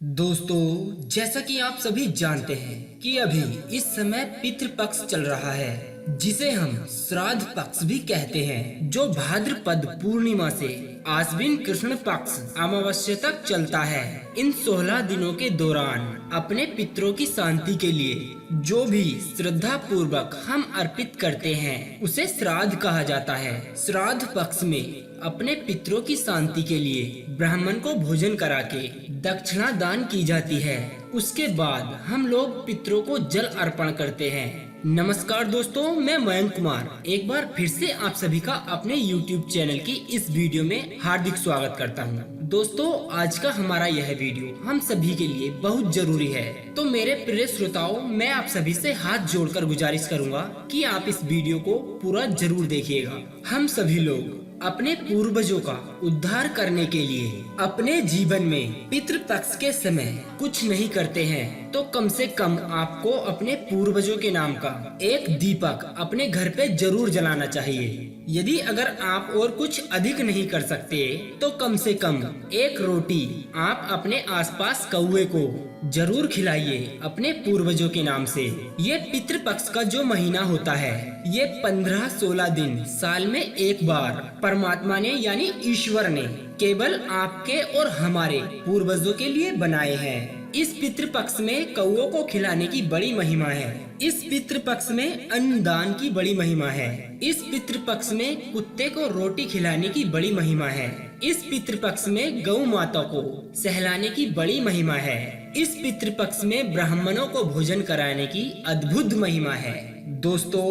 दोस्तों, जैसा कि आप सभी जानते हैं कि अभी इस समय पितृपक्ष चल रहा है, जिसे हम श्राद्ध पक्ष भी कहते हैं, जो भाद्रपद पूर्णिमा से आश्विन कृष्ण पक्ष अमावस्या तक चलता है। इन 16 दिनों के दौरान अपने पितरों की शांति के लिए जो भी श्रद्धा पूर्वक हम अर्पित करते हैं, उसे श्राद्ध कहा जाता है। श्राद्ध पक्ष में अपने पितरों की शांति के लिए ब्राह्मण को भोजन करा के दक्षिणा दान की जाती है। उसके बाद हम लोग पितरों को जल अर्पण करते हैं। नमस्कार दोस्तों, मैं मयंक कुमार एक बार फिर से आप सभी का अपने YouTube चैनल की इस वीडियो में हार्दिक स्वागत करता हूं। दोस्तों, आज का हमारा यह वीडियो हम सभी के लिए बहुत जरूरी है, तो मेरे प्रिय श्रोताओं, मैं आप सभी से हाथ जोड़कर गुजारिश करूंगा कि आप इस वीडियो को पूरा जरूर देखिएगा। हम सभी लोग अपने पूर्वजों का उद्धार करने के लिए अपने जीवन में पितृपक्ष के समय कुछ नहीं करते हैं, तो कम से कम आपको अपने पूर्वजों के नाम का एक दीपक अपने घर पे जरूर जलाना चाहिए। यदि अगर आप और कुछ अधिक नहीं कर सकते, तो कम से कम एक रोटी आप अपने आसपास कौवे को जरूर खिलाइए अपने पूर्वजों के नाम से। ये पितृपक्ष का जो महीना होता है, ये 15-16 दिन साल में एक बार परमात्मा ने यानी ईश्वर ने केवल आपके और हमारे पूर्वजों के लिए बनाए हैं। इस पितृपक्ष में कौओं को खिलाने की बड़ी महिमा है। इस पितृपक्ष में अन्नदान की बड़ी महिमा है। इस पितृपक्ष में कुत्ते को रोटी खिलाने की बड़ी महिमा है। इस पितृपक्ष में गौ माता को सहलाने की बड़ी महिमा है। इस पितृपक्ष में ब्राह्मणों को भोजन कराने की अद्भुत महिमा है। दोस्तों,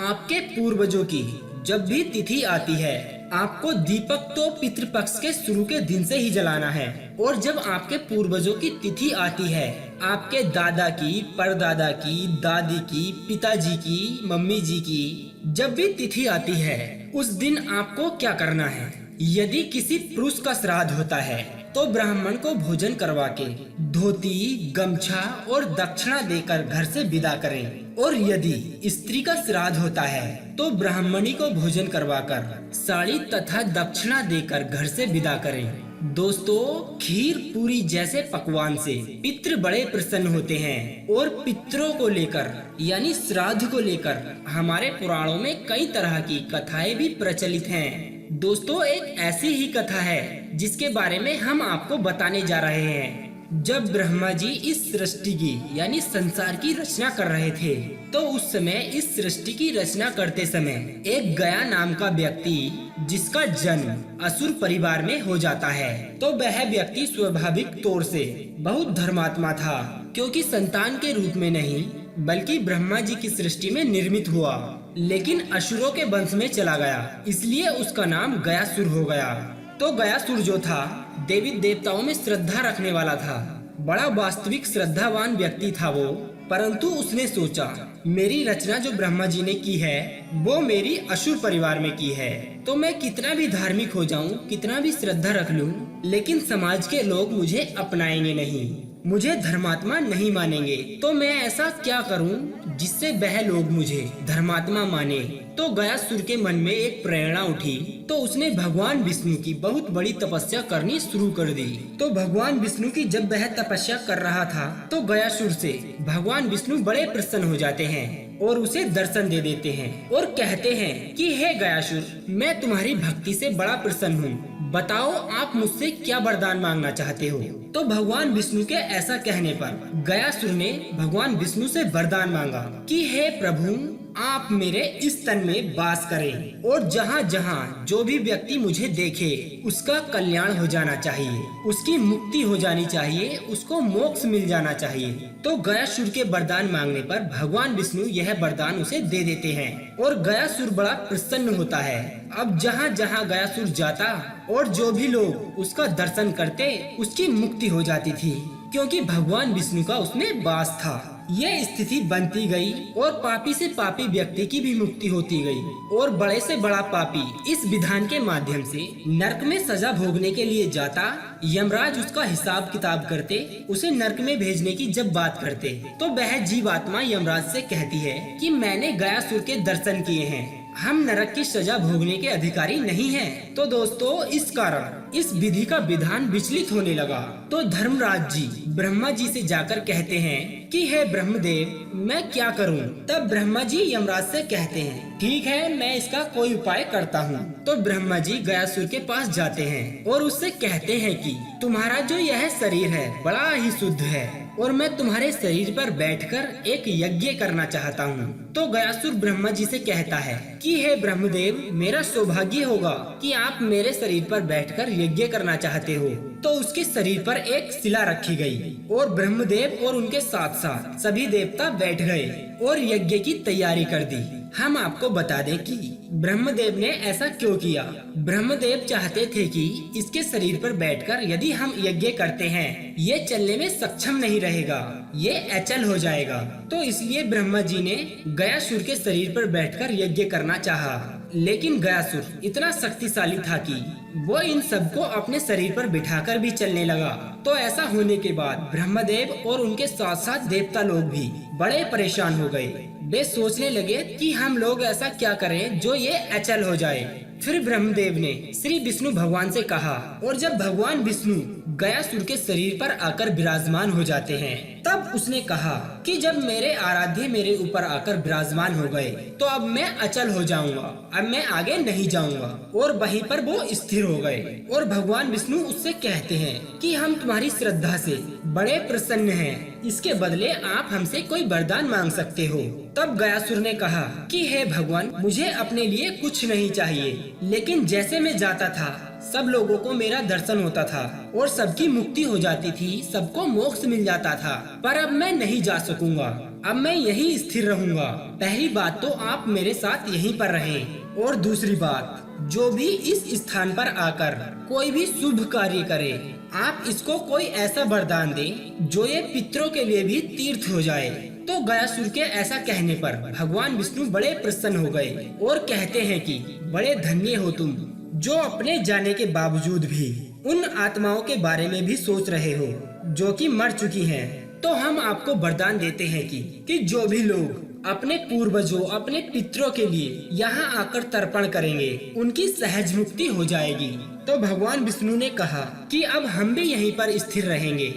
आपके पूर्वजों की जब भी तिथि आती है, आपको दीपक तो पितृपक्ष के शुरू के दिन से ही जलाना है। और जब आपके पूर्वजों की तिथि आती है, आपके दादा की, परदादा की, दादी की, पिताजी की, मम्मी जी की जब भी तिथि आती है, उस दिन आपको क्या करना है? यदि किसी पुरुष का श्राद्ध होता है, तो ब्राह्मण को भोजन करवा के धोती, गमछा और दक्षिणा देकर घर से विदा करें। और यदि स्त्री का श्राद्ध होता है, तो ब्राह्मणी को भोजन करवाकर साड़ी तथा दक्षिणा देकर घर से विदा करें। दोस्तों, खीर पूरी जैसे पकवान से पितृ बड़े प्रसन्न होते हैं। और पितरों को लेकर यानी श्राद्ध को लेकर हमारे पुराणों में कई तरह की कथाएं भी प्रचलित हैं। दोस्तों, एक ऐसी ही कथा है जिसके बारे में हम आपको बताने जा रहे हैं। जब ब्रह्मा जी इस सृष्टि की यानी संसार की रचना कर रहे थे, तो उस समय इस सृष्टि की रचना करते समय एक गया नाम का व्यक्ति, जिसका जन्म असुर परिवार में हो जाता है, तो वह व्यक्ति स्वाभाविक तौर से बहुत धर्मात्मा था, क्योंकि संतान के रूप में नहीं बल्कि ब्रह्मा जी की सृष्टि में निर्मित हुआ, लेकिन असुरों के वंश में चला गया, इसलिए उसका नाम गयासुर हो गया। तो गयासुर जो था, देवी देवताओं में श्रद्धा रखने वाला था, बड़ा वास्तविक श्रद्धावान व्यक्ति था वो। परंतु उसने सोचा, मेरी रचना जो ब्रह्मा जी ने की है, वो मेरी असुर परिवार में की है, तो मैं कितना भी धार्मिक हो जाऊं, कितना भी श्रद्धा रख लूं, लेकिन समाज के लोग मुझे अपनाएंगे नहीं, मुझे धर्मात्मा नहीं मानेंगे। तो मैं ऐसा क्या करूं जिससे वह लोग मुझे धर्मात्मा माने? तो गयासुर के मन में एक प्रेरणा उठी, तो उसने भगवान विष्णु की बहुत बड़ी तपस्या करनी शुरू कर दी। तो भगवान विष्णु की जब वह तपस्या कर रहा था, तो गयासुर से भगवान विष्णु बड़े प्रसन्न हो जाते हैं और उसे दर्शन दे देते हैं और कहते हैं कि हे गयासुर, मैं तुम्हारी भक्ति से बड़ा प्रसन्न हूँ, बताओ आप मुझसे क्या वरदान मांगना चाहते हो? तो भगवान विष्णु के ऐसा कहने पर गयासुर ने भगवान विष्णु से वरदान मांगा कि हे प्रभु, आप मेरे इस तन में वास करें और जहाँ जहाँ जो भी व्यक्ति मुझे देखे, उसका कल्याण हो जाना चाहिए, उसकी मुक्ति हो जानी चाहिए, उसको मोक्ष मिल जाना चाहिए। तो गयासुर के वरदान मांगने पर भगवान विष्णु यह वरदान उसे दे देते हैं और गयासुर बड़ा प्रसन्न होता है। अब जहाँ जहाँ गयासुर जाता और जो भी लोग उसका दर्शन करते, उसकी मुक्ति हो जाती थी, क्योंकि भगवान विष्णु का उसमें वास था। ये स्थिति बनती गई और पापी से पापी व्यक्ति की भी मुक्ति होती गई और बड़े से बड़ा पापी इस विधान के माध्यम से नरक में सजा भोगने के लिए जाता। यमराज उसका हिसाब किताब करते, उसे नरक में भेजने की जब बात करते, तो वह जीवात्मा यमराज से कहती है कि मैंने गयासुर के दर्शन किए हैं, हम नरक की सजा भोगने के अधिकारी नहीं हैं। तो दोस्तों इस कारण इस विधि का विधान विचलित होने लगा। तो धर्मराज जी ब्रह्मा जी से जाकर कहते हैं कि हे ब्रह्मदेव मैं क्या करूं? तब ब्रह्मा जी यमराज से कहते हैं ठीक है मैं इसका कोई उपाय करता हूं। तो ब्रह्मा जी गयासुर के पास जाते हैं और उससे कहते हैं कि तुम्हारा जो यह शरीर है बड़ा ही शुद्ध है और मैं तुम्हारे शरीर पर बैठकर एक यज्ञ करना चाहता हूँ। तो गयासुर ब्रह्मा जी से कहता है कि हे ब्रह्मदेव मेरा सौभाग्य होगा कि आप मेरे शरीर पर बैठकर यज्ञ करना चाहते हो। तो उसके शरीर पर एक शिला रखी गई और ब्रह्मदेव और उनके साथ साथ सभी देवता बैठ गए और यज्ञ की तैयारी कर दी। हम आपको बता दें कि ब्रह्मदेव ने ऐसा क्यों किया। ब्रह्मदेव चाहते थे कि इसके शरीर पर बैठकर यदि हम यज्ञ करते हैं ये चलने में सक्षम नहीं रहेगा, ये अचल हो जाएगा। तो इसलिए ब्रह्मा जी ने गयासुर के शरीर पर बैठकर यज्ञ करना चाहा। लेकिन गयासुर इतना शक्तिशाली था कि वो इन सबको अपने शरीर पर बिठाकर भी चलने लगा। तो ऐसा होने के बाद ब्रह्मदेव और उनके साथ साथ देवता लोग भी बड़े परेशान हो गए। वे सोचने लगे कि हम लोग ऐसा क्या करें जो ये अचल हो जाए। फिर ब्रह्मदेव ने श्री विष्णु भगवान से कहा और जब भगवान विष्णु गयासुर के शरीर पर आकर विराजमान हो जाते हैं तब उसने कहा कि जब मेरे आराध्य मेरे ऊपर आकर विराजमान हो गए तो अब मैं अचल हो जाऊंगा, अब मैं आगे नहीं जाऊंगा। और वहीं पर वो स्थिर हो गए और भगवान विष्णु उससे कहते हैं कि हम तुम्हारी श्रद्धा से बड़े प्रसन्न हैं, इसके बदले आप हमसे कोई वरदान मांग सकते हो। तब गयासुर ने कहा कि हे भगवान मुझे अपने लिए कुछ नहीं चाहिए, लेकिन जैसे मैं जाता था सब लोगों को मेरा दर्शन होता था और सबकी मुक्ति हो जाती थी, सबको मोक्ष मिल जाता था। पर अब मैं नहीं जा सकूंगा, अब मैं यहीं स्थिर रहूंगा। पहली बात तो आप मेरे साथ यहीं पर रहें और दूसरी बात जो भी इस स्थान पर आकर कोई भी शुभ कार्य करे आप इसको कोई ऐसा वरदान दें जो ये पितरों के लिए भी तीर्थ हो जाए। तो गयासुर के ऐसा कहने पर भगवान विष्णु बड़े प्रसन्न हो गए और कहते हैं कि बड़े धन्य हो तुम जो अपने जाने के बावजूद भी उन आत्माओं के बारे में भी सोच रहे हो जो कि मर चुकी हैं। तो हम आपको वरदान देते हैं कि जो भी लोग अपने पूर्वजों अपने पितरों के लिए यहाँ आकर तर्पण करेंगे उनकी सहज मुक्ति हो जाएगी। तो भगवान विष्णु ने कहा कि अब हम भी यहीं पर स्थिर रहेंगे।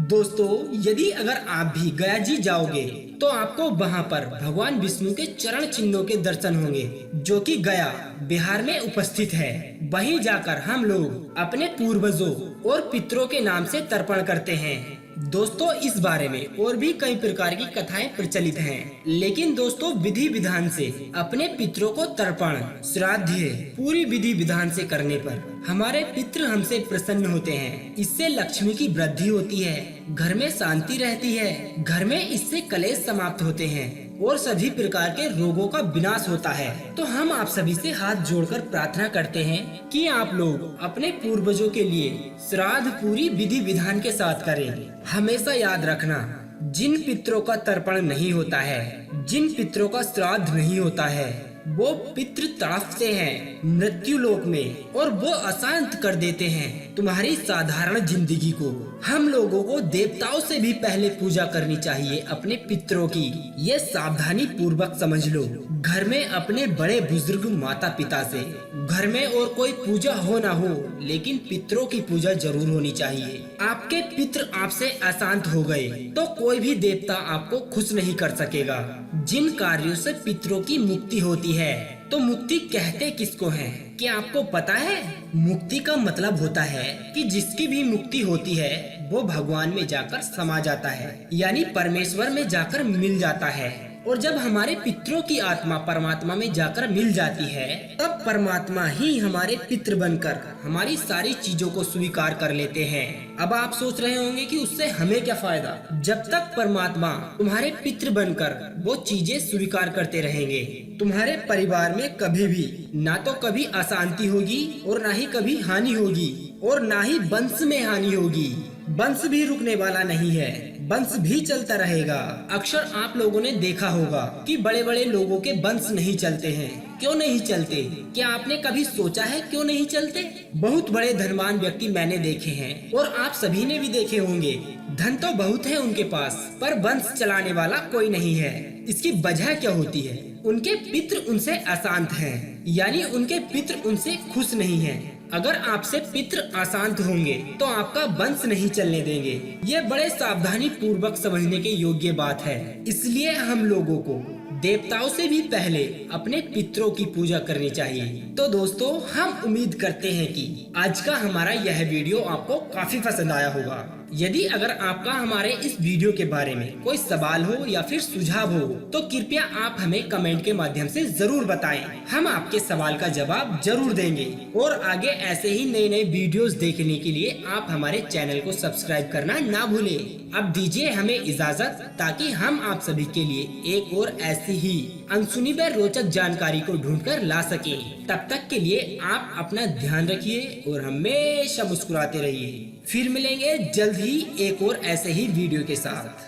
दोस्तों यदि अगर आप भी गया जी जाओगे तो आपको वहाँ पर भगवान विष्णु के चरण चिन्हों के दर्शन होंगे जो कि गया बिहार में उपस्थित है। वहीं जाकर हम लोग अपने पूर्वजों और पितरों के नाम से तर्पण करते हैं। दोस्तों इस बारे में और भी कई प्रकार की कथाएं प्रचलित हैं, लेकिन दोस्तों विधि विधान से अपने पितरों को तर्पण श्राद्ध पूरी विधि विधान से करने पर हमारे पितृ हमसे प्रसन्न होते हैं। इससे लक्ष्मी की वृद्धि होती है, घर में शांति रहती है, घर में इससे कलेश समाप्त होते हैं और सभी प्रकार के रोगों का विनाश होता है। तो हम आप सभी से हाथ जोड़कर प्रार्थना करते हैं कि आप लोग अपने पूर्वजों के लिए श्राद्ध पूरी विधि विधान के साथ करें। हमेशा याद रखना जिन पितरों का तर्पण नहीं होता है, जिन पितरों का श्राद्ध नहीं होता है वो पितृ तड़पते हैं मृत्यु लोक में और वो अशांत कर देते हैं तुम्हारी साधारण जिंदगी को। हम लोगों को देवताओं से भी पहले पूजा करनी चाहिए अपने पितरों की, ये सावधानी पूर्वक समझ लो। घर में अपने बड़े बुजुर्ग माता पिता से घर में और कोई पूजा हो ना हो लेकिन पितरों की पूजा जरूर होनी चाहिए। आपके पितृ आपसे अशांत हो गए तो कोई भी देवता आपको खुश नहीं कर सकेगा। जिन कार्यों से पितरों की मुक्ति होती है तो मुक्ति कहते किसको है? क्या आपको पता है? मुक्ति का मतलब होता है कि जिसकी भी मुक्ति होती है वो भगवान में जाकर समा जाता है, यानी परमेश्वर में जाकर मिल जाता है। और जब हमारे पितरों की आत्मा परमात्मा में जाकर मिल जाती है तब परमात्मा ही हमारे पितृ बनकर हमारी सारी चीजों को स्वीकार कर लेते हैं। अब आप सोच रहे होंगे कि उससे हमें क्या फायदा? जब तक परमात्मा तुम्हारे पितृ बनकर वो चीजें स्वीकार करते रहेंगे तुम्हारे परिवार में कभी भी ना तो कभी अशांति होगी और ना ही कभी हानि होगी और ना ही वंश में हानि होगी। वंश भी रुकने वाला नहीं है, वंश भी चलता रहेगा। अक्सर आप लोगों ने देखा होगा कि बड़े बड़े लोगों के वंश नहीं चलते हैं। क्यों नहीं चलते? क्या आपने कभी सोचा है क्यों नहीं चलते? बहुत बड़े धनवान व्यक्ति मैंने देखे हैं और आप सभी ने भी देखे होंगे। धन तो बहुत है उनके पास पर वंश चलाने वाला कोई नहीं है। इसकी वजह क्या होती है? उनके पितृ उनसे अशांत हैं, यानी उनके पितृ उनसे खुश नहीं हैं। अगर आपसे पितृ अशांत होंगे तो आपका वंश नहीं चलने देंगे। ये बड़े सावधानी पूर्वक समझने के योग्य बात है। इसलिए हम लोगों को देवताओं से भी पहले अपने पितरों की पूजा करनी चाहिए। तो दोस्तों, हम उम्मीद करते हैं कि आज का हमारा यह वीडियो आपको काफी पसंद आया होगा। यदि अगर आपका हमारे इस वीडियो के बारे में कोई सवाल हो या फिर सुझाव हो तो कृपया आप हमें कमेंट के माध्यम से जरूर बताएं। हम आपके सवाल का जवाब जरूर देंगे। और आगे ऐसे ही नए नए वीडियोस देखने के लिए आप हमारे चैनल को सब्सक्राइब करना ना भूलें। अब दीजिए हमें इजाजत, ताकि हम आप सभी के लिए एक और ऐसी ही अनसुनी व रोचक जानकारी को ढूंढकर ला सके। तब तक के लिए आप अपना ध्यान रखिए और हमेशा मुस्कुराते रहिए। फिर मिलेंगे जल्द ही एक और ऐसे ही वीडियो के साथ।